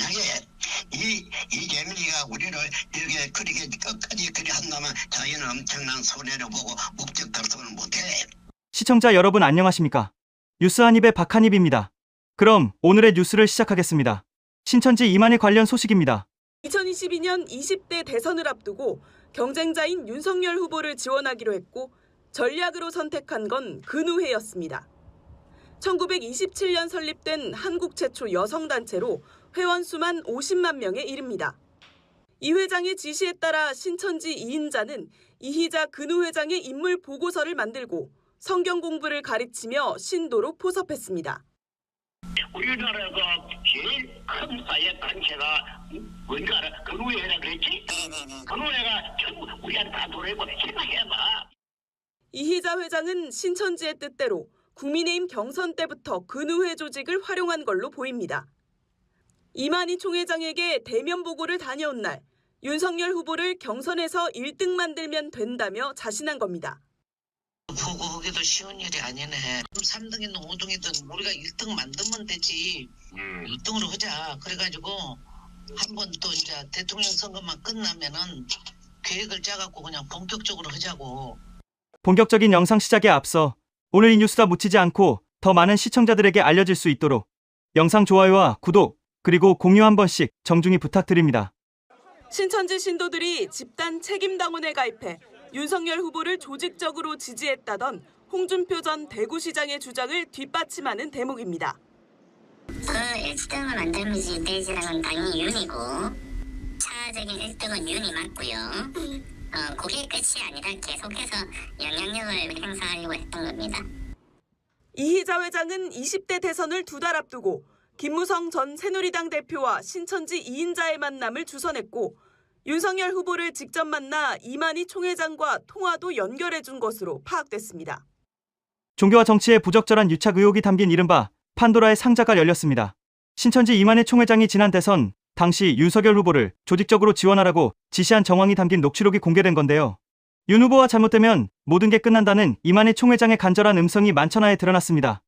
만약에 이재명이가 우리를 이렇게 그렇게 끝까지 그리 한다면 자기는 엄청난 손해를 보고 목적 달성을 못해. 시청자 여러분 안녕하십니까? 뉴스 한입의 박한입입니다. 그럼 오늘의 뉴스를 시작하겠습니다. 신천지 이만희 관련 소식입니다. 2022년 20대 대선을 앞두고 경쟁자인 윤석열 후보를 지원하기로 했고 전략으로 선택한 건 근우회였습니다. 1927년 설립된 한국 최초 여성단체로 회원 수만 50만 명에 이릅니다. 이 회장의 지시에 따라 신천지 이인자는 이희자 근우 회장의 인물 보고서를 만들고 성경 공부를 가르치며 신도로 포섭했습니다. 우리나라가 제일 큰 사회 단체가 뭔지 알아? 근우회라 그랬지? 근우회가 전부 우리한테 다 노래고 생각해봐. 이희자 회장은 신천지의 뜻대로 국민의힘 경선 때부터 근우회 조직을 활용한 걸로 보입니다. 이만희 총회장에게 대면 보고를 다녀온 날 윤석열 후보를 경선에서 1등 만들면 된다며 자신한 겁니다. 보고하기도 쉬운 일이 아니네. 3등이든 5등이든 우리가 1등 만들면 되지. 1등으로 하자. 그래가지고 한번 또 이제 대통령 선거만 끝나면은 계획을 짜갖고 그냥 본격적으로 하자고. 본격적인 영상 시작에 앞서 오늘 이 뉴스가 묻히지 않고 더 많은 시청자들에게 알려질 수 있도록 영상 좋아요와 구독 그리고 공유 한 번씩 정중히 부탁드립니다. 신천지 신도들이 집단 책임당원에 가입해 윤석열 후보를 조직적으로 지지했다던 홍준표 전 대구시장의 주장을 뒷받침하는 대목입니다. 그 1등을 만들면 되지는 건 당연히 윤이고 차적인 1등은 윤이 맞고요. 그게 끝이 아니라 계속해서 영향력을 행사하려고 했던 겁니다. 이희자 회장은 20대 대선을 2달 앞두고 김무성 전 새누리당 대표와 신천지 이인자의 만남을 주선했고 윤석열 후보를 직접 만나 이만희 총회장과 통화도 연결해 준 것으로 파악됐습니다. 종교와 정치의 부적절한 유착 의혹이 담긴 이른바 판도라의 상자가 열렸습니다. 신천지 이만희 총회장이 지난 대선 당시 윤석열 후보를 조직적으로 지원하라고 지시한 정황이 담긴 녹취록이 공개된 건데요. 윤 후보와 잘못되면 모든 게 끝난다는 이만희 총회장의 간절한 음성이 만천하에 드러났습니다.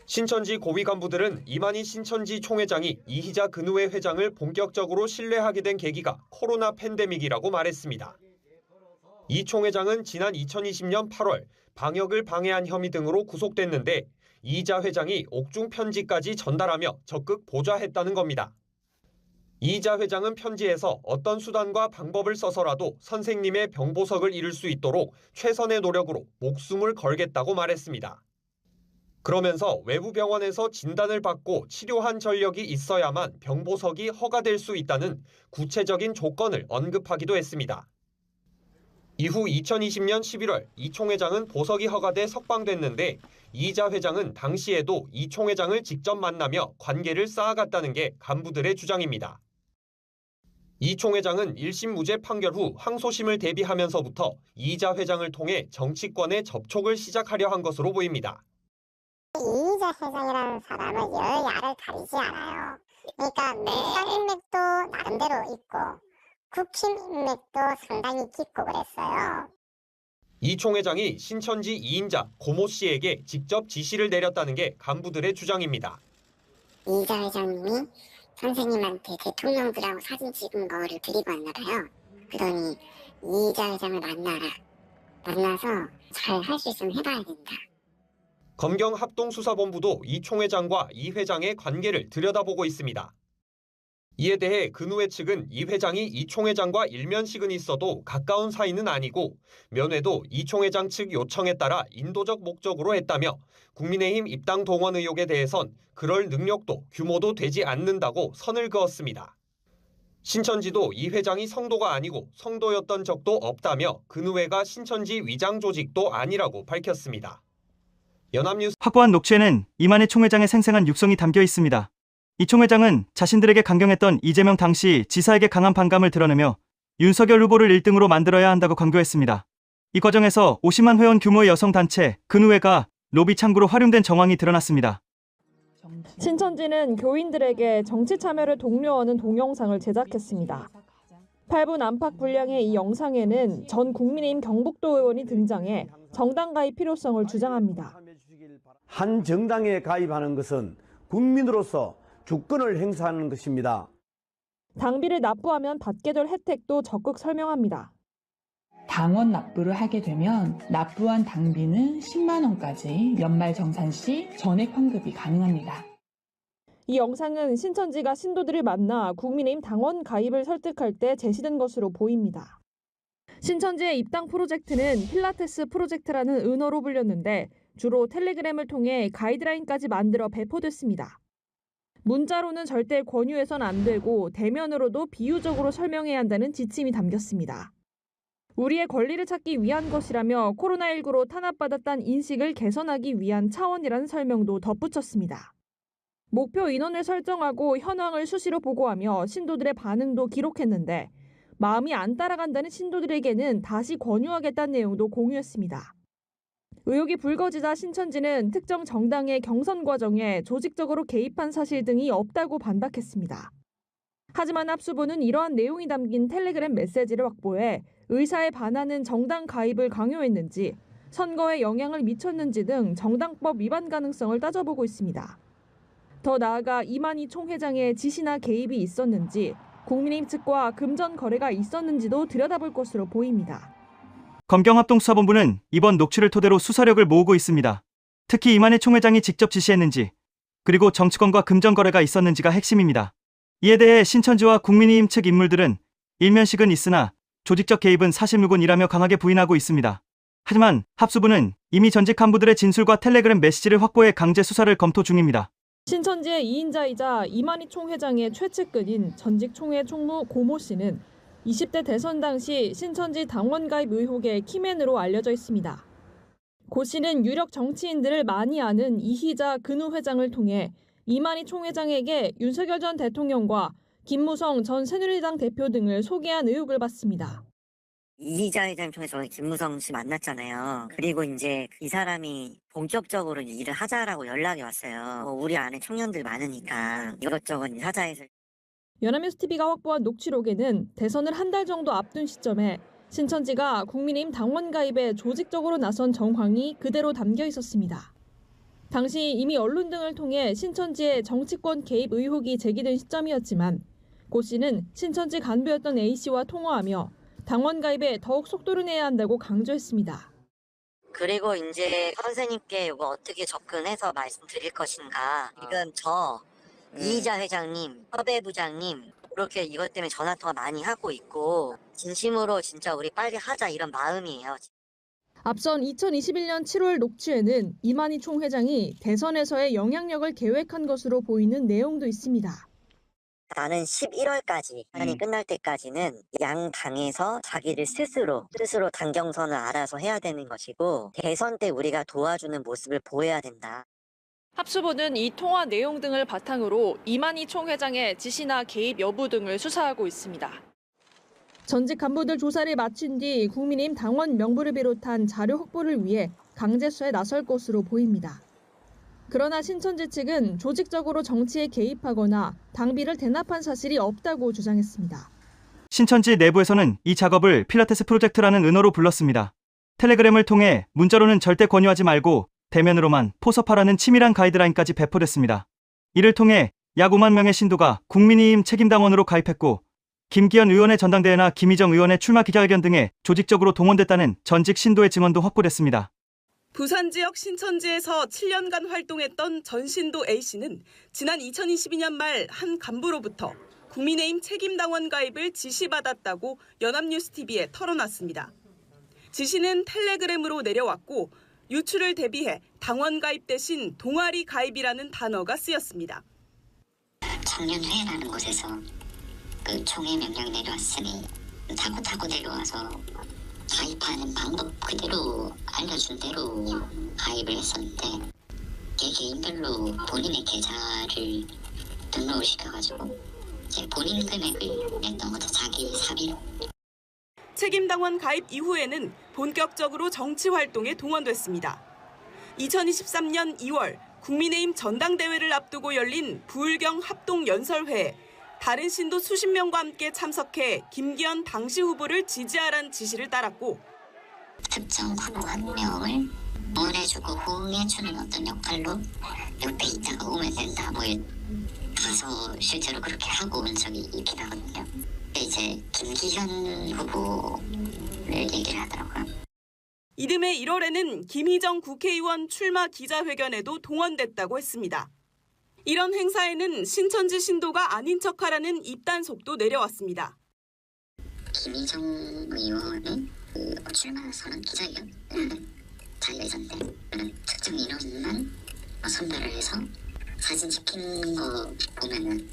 신천지 고위 간부들은 이만희 신천지 총회장이 이희자 근우회 회장을 본격적으로 신뢰하게 된 계기가 코로나 팬데믹이라고 말했습니다. 이 총회장은 지난 2020년 8월 방역을 방해한 혐의 등으로 구속됐는데 이희자 회장이 옥중 편지까지 전달하며 적극 보좌했다는 겁니다. 이희자 회장은 편지에서 어떤 수단과 방법을 써서라도 선생님의 병보석을 이룰 수 있도록 최선의 노력으로 목숨을 걸겠다고 말했습니다. 그러면서 외부 병원에서 진단을 받고 치료한 전력이 있어야만 병보석이 허가될 수 있다는 구체적인 조건을 언급하기도 했습니다. 이후 2020년 11월 이 총회장은 보석이 허가돼 석방됐는데 이희자 회장은 당시에도 이 총회장을 직접 만나며 관계를 쌓아갔다는 게 간부들의 주장입니다. 이 총회장은 1심 무죄 판결 후 항소심을 대비하면서부터 이희자 회장을 통해 정치권에 접촉을 시작하려 한 것으로 보입니다. 이희자 회장이라는 사람은 여야를 가리지 않아요. 그러니까 민간 인맥도 나름대로 있고 국힘 인맥도 상당히 깊고 그랬어요. 이 총회장이 신천지 이인자 고모 씨에게 직접 지시를 내렸다는 게 간부들의 주장입니다. 이희자 회장님이 선생님한테 대통령들하고 사진 찍은 거를 드리고 왔나 봐요. 그러니 이희자 회장을 만나서 잘 할 수 있으면 해봐야 된다. 검경 합동수사본부도 이 총회장과 이 회장의 관계를 들여다보고 있습니다. 이에 대해 근우회 측은 이 회장이 이 총회장과 일면식은 있어도 가까운 사이는 아니고 면회도 이 총회장 측 요청에 따라 인도적 목적으로 했다며 국민의힘 입당 동원 의혹에 대해선 그럴 능력도 규모도 되지 않는다고 선을 그었습니다. 신천지도 이 회장이 성도가 아니고 성도였던 적도 없다며 근우회가 신천지 위장 조직도 아니라고 밝혔습니다. 연합뉴스 확보한 녹취에는 이만희 총회장의 생생한 육성이 담겨 있습니다. 이 총회장은 자신들에게 강경했던 이재명 당시 지사에게 강한 반감을 드러내며 윤석열 후보를 1등으로 만들어야 한다고 강조했습니다. 이 과정에서 50만 회원 규모의 여성단체 근우회가 로비 창구로 활용된 정황이 드러났습니다. 신천지는 교인들에게 정치 참여를 독려하는 동영상을 제작했습니다. 8분 안팎 분량의 이 영상에는 전 국민의힘 경북도 의원이 등장해 정당 가입 필요성을 주장합니다. 한 정당에 가입하는 것은 국민으로서 주권을 행사하는 것입니다. 당비를 납부하면 받게 될 혜택도 적극 설명합니다. 당원 납부를 하게 되면 납부한 당비는 10만 원까지 연말정산 시 전액 환급이 가능합니다. 이 영상은 신천지가 신도들을 만나 국민의힘 당원 가입을 설득할 때 제시된 것으로 보입니다. 신천지의 입당 프로젝트는 필라테스 프로젝트라는 은어로 불렸는데 주로 텔레그램을 통해 가이드라인까지 만들어 배포됐습니다. 문자로는 절대 권유해선 안 되고 대면으로도 비유적으로 설명해야 한다는 지침이 담겼습니다. 우리의 권리를 찾기 위한 것이라며 코로나19로 탄압받았다는 인식을 개선하기 위한 차원이라는 설명도 덧붙였습니다. 목표 인원을 설정하고 현황을 수시로 보고하며 신도들의 반응도 기록했는데 마음이 안 따라간다는 신도들에게는 다시 권유하겠다는 내용도 공유했습니다. 의혹이 불거지자 신천지는 특정 정당의 경선 과정에 조직적으로 개입한 사실 등이 없다고 반박했습니다. 하지만 합수부는 이러한 내용이 담긴 텔레그램 메시지를 확보해 의사에 반하는 정당 가입을 강요했는지, 선거에 영향을 미쳤는지 등 정당법 위반 가능성을 따져보고 있습니다. 더 나아가 이만희 총회장의 지시나 개입이 있었는지, 국민의힘 측과 금전 거래가 있었는지도 들여다볼 것으로 보입니다. 검경합동수사본부는 이번 녹취를 토대로 수사력을 모으고 있습니다. 특히 이만희 총회장이 직접 지시했는지, 그리고 정치권과 금전 거래가 있었는지가 핵심입니다. 이에 대해 신천지와 국민의힘 측 인물들은 일면식은 있으나 조직적 개입은 사실무근이라며 강하게 부인하고 있습니다. 하지만 합수부는 이미 전직 간부들의 진술과 텔레그램 메시지를 확보해 강제 수사를 검토 중입니다. 신천지의 2인자이자 이만희 총회장의 최측근인 전직 총회 총무 고모 씨는 20대 대선 당시 신천지 당원 가입 의혹의 키맨으로 알려져 있습니다. 고 씨는 유력 정치인들을 많이 아는 이희자 근우 회장을 통해 이만희 총회장에게 윤석열 전 대통령과 김무성 전 새누리당 대표 등을 소개한 의혹을 받습니다. 이희자 회장 통해서 김무성 씨 만났잖아요. 그리고 이제 이 사람이 본격적으로 일을 하자라고 연락이 왔어요. 우리 안에 청년들 많으니까 이것저것 하자해서. 연합뉴스TV가 확보한 녹취록에는 대선을 한 달 정도 앞둔 시점에 신천지가 국민의힘 당원 가입에 조직적으로 나선 정황이 그대로 담겨 있었습니다. 당시 이미 언론 등을 통해 신천지의 정치권 개입 의혹이 제기된 시점이었지만 고 씨는 신천지 간부였던 A씨와 통화하며 당원 가입에 더욱 속도를 내야 한다고 강조했습니다. 그리고 이제 선생님께 이거 어떻게 접근해서 말씀드릴 것인가. 지금 저 이희자 회장님, 협의부장님 그렇게 이것 때문에 전화통화 많이 하고 있고 진심으로 진짜 우리 빨리 하자 이런 마음이에요. 앞선 2021년 7월 녹취에는 이만희 총회장이 대선에서의 영향력을 계획한 것으로 보이는 내용도 있습니다. 나는 11월까지 판이 끝날 때까지는 양 당에서 자기를 스스로 당 경선을 알아서 해야 되는 것이고 대선 때 우리가 도와주는 모습을 보여야 된다. 합수부는 이 통화 내용 등을 바탕으로 이만희 총회장의 지시나 개입 여부 등을 수사하고 있습니다. 전직 간부들 조사를 마친 뒤 국민의힘 당원 명부를 비롯한 자료 확보를 위해 강제 수사에 나설 것으로 보입니다. 그러나 신천지 측은 조직적으로 정치에 개입하거나 당비를 대납한 사실이 없다고 주장했습니다. 신천지 내부에서는 이 작업을 필라테스 프로젝트라는 은어로 불렀습니다. 텔레그램을 통해 문자로는 절대 권유하지 말고 대면으로만 포섭하라는 치밀한 가이드라인까지 배포됐습니다. 이를 통해 약 5만 명의 신도가 국민의힘 책임당원으로 가입했고 김기현 의원의 전당대회나 김희정 의원의 출마 기자회견 등에 조직적으로 동원됐다는 전직 신도의 증언도 확보됐습니다. 부산 지역 신천지에서 7년간 활동했던 전신도 A씨는 지난 2022년 말 한 간부로부터 국민의힘 책임당원 가입을 지시받았다고 연합뉴스TV에 털어놨습니다. 지시는 텔레그램으로 내려왔고 유출을 대비해 당원 가입 대신 동아리 가입이라는 단어가 쓰였습니다. 청년회라는 곳에서 그 총회 명령 내려왔으니 타고 내려와서 가입하는 방법 그대로 알려준 대로 가입을 했었는데 개개인별로 본인의 계좌를 등록을 시켜가지고 본인 금액을 냈던 거죠. 자기 사비로. 책임당원 가입 이후에는 본격적으로 정치 활동에 동원됐습니다. 2023년 2월 국민의힘 전당대회를 앞두고 열린 부울경 합동연설회에 다른 신도 수십 명과 함께 참석해 김기현 당시 후보를 지지하라는 지시를 따랐고 특정 후보 한 명을 응원해주고 호응해주는 어떤 역할로 옆에 있다가 오면 된다. 가서 실제로 그렇게 하고 온 적이 있긴 하거든요. 이제 김기현 후보를 얘기를 하더라고요. 이듬해 1월에는 김희정 국회의원 출마 기자회견에도 동원됐다고 했습니다. 이런 행사에는 신천지 신도가 아닌 척하라는 입단속도 내려왔습니다. 김희정 의원은 출마 선언 기자회견 자기가 있었는데 특정 인원만 선별을 해서 사진 찍힌 거 보면은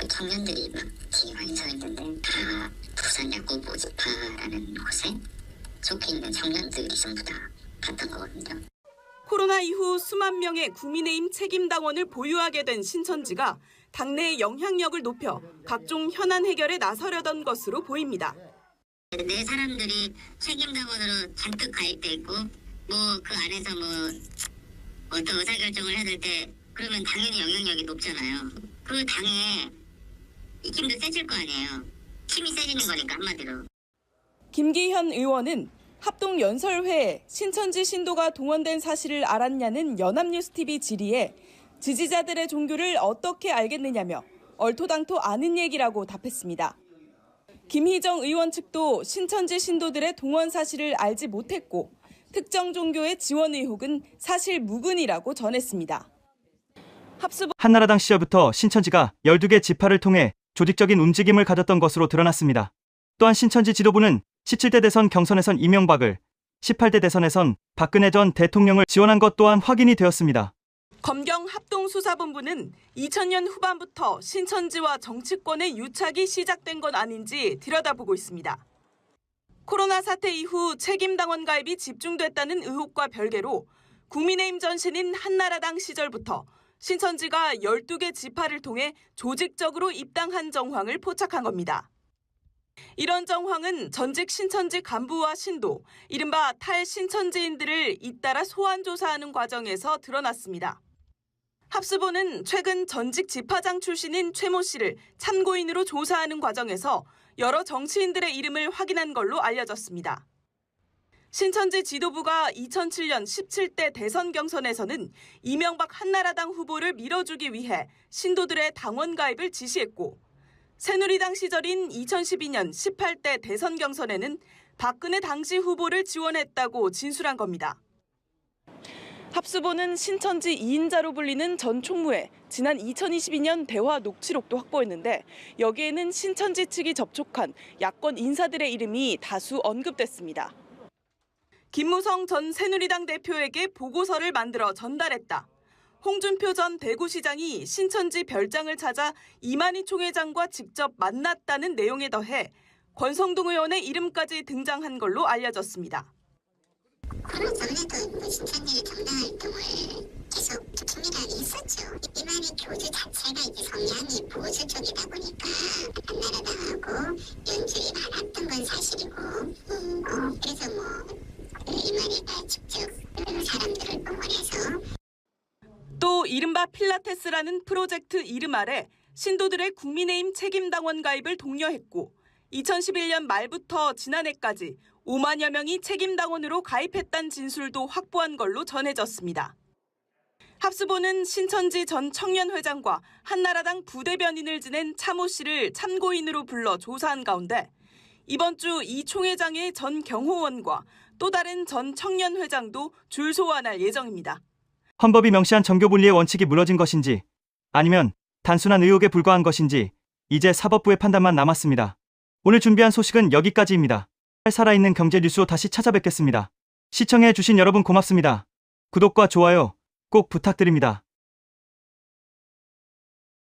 청년들이 막 뒤에 많이 서 있는데 다 부산 야구 모집파라는 곳에 속해 있는 청년들이 전부 다 갔던 거거든요. 코로나 이후 수만 명의 국민의힘 책임당원을 보유하게 된 신천지가 당내의 영향력을 높여 각종 현안 해결에 나서려던 것으로 보입니다. 내 사람들이 책임당원으로 잔뜩 가입돼 있고 그 안에서 어떤 의사결정을 해야 될 때 그러면 당연히 영향력이 높잖아요. 그 당에 힘도 세질 거 아니에요. 힘이 세지는 거니까 한마디로. 김기현 의원은 합동연설회에 신천지 신도가 동원된 사실을 알았냐는 연합뉴스TV 질의에 지지자들의 종교를 어떻게 알겠느냐며 얼토당토 아는 얘기라고 답했습니다. 김희정 의원 측도 신천지 신도들의 동원 사실을 알지 못했고 특정 종교의 지원 의혹은 사실 무근이라고 전했습니다. 한나라당 시절부터 신천지가 12개 지파를 통해 조직적인 움직임을 가졌던 것으로 드러났습니다. 또한 신천지 지도부는 17대 대선 경선에선 이명박을, 18대 대선에선 박근혜 전 대통령을 지원한 것 또한 확인이 되었습니다. 검경 합동수사본부는 2000년 후반부터 신천지와 정치권의 유착이 시작된 건 아닌지 들여다보고 있습니다. 코로나 사태 이후 책임당원 가입이 집중됐다는 의혹과 별개로 국민의힘 전신인 한나라당 시절부터 신천지가 12개 지파를 통해 조직적으로 입당한 정황을 포착한 겁니다. 이런 정황은 전직 신천지 간부와 신도, 이른바 탈신천지인들을 잇따라 소환 조사하는 과정에서 드러났습니다. 합수본은 최근 전직 지파장 출신인 최모 씨를 참고인으로 조사하는 과정에서 여러 정치인들의 이름을 확인한 걸로 알려졌습니다. 신천지 지도부가 2007년 17대 대선 경선에서는 이명박 한나라당 후보를 밀어주기 위해 신도들의 당원 가입을 지시했고 새누리당 시절인 2012년 18대 대선 경선에는 박근혜 당시 후보를 지원했다고 진술한 겁니다. 합수본은 신천지 2인자로 불리는 전 총무에 지난 2022년 대화 녹취록도 확보했는데 여기에는 신천지 측이 접촉한 야권 인사들의 이름이 다수 언급됐습니다. 김무성 전 새누리당 대표에게 보고서를 만들어 전달했다. 홍준표 전 대구시장이 신천지 별장을 찾아 이만희 총회장과 직접 만났다는 내용에 더해 권성동 의원의 이름까지 등장한 걸로 알려졌습니다. 코로나 전에도 신천지 정당 활동을 계속 중요하게 했었죠. 이만희 교주 자체가 이제 성향이 보수 쪽이다 보니까 한나라당하고 연줄이 많았던 건 사실이고 그래서 이만희가 직접 사람들을 동원해서 또 이른바 필라테스라는 프로젝트 이름 아래 신도들의 국민의힘 책임당원 가입을 독려했고 2011년 말부터 지난해까지 5만여 명이 책임당원으로 가입했다는 진술도 확보한 걸로 전해졌습니다. 합수본은 신천지 전 청년회장과 한나라당 부대변인을 지낸 차모 씨를 참고인으로 불러 조사한 가운데 이번 주 이 총회장의 전 경호원과 또 다른 전 청년회장도 줄 소환할 예정입니다. 헌법이 명시한 정교분리의 원칙이 무너진 것인지 아니면 단순한 의혹에 불과한 것인지 이제 사법부의 판단만 남았습니다. 오늘 준비한 소식은 여기까지입니다. 살아있는 경제 뉴스로 다시 찾아뵙겠습니다. 시청해주신 여러분 고맙습니다. 구독과 좋아요 꼭 부탁드립니다.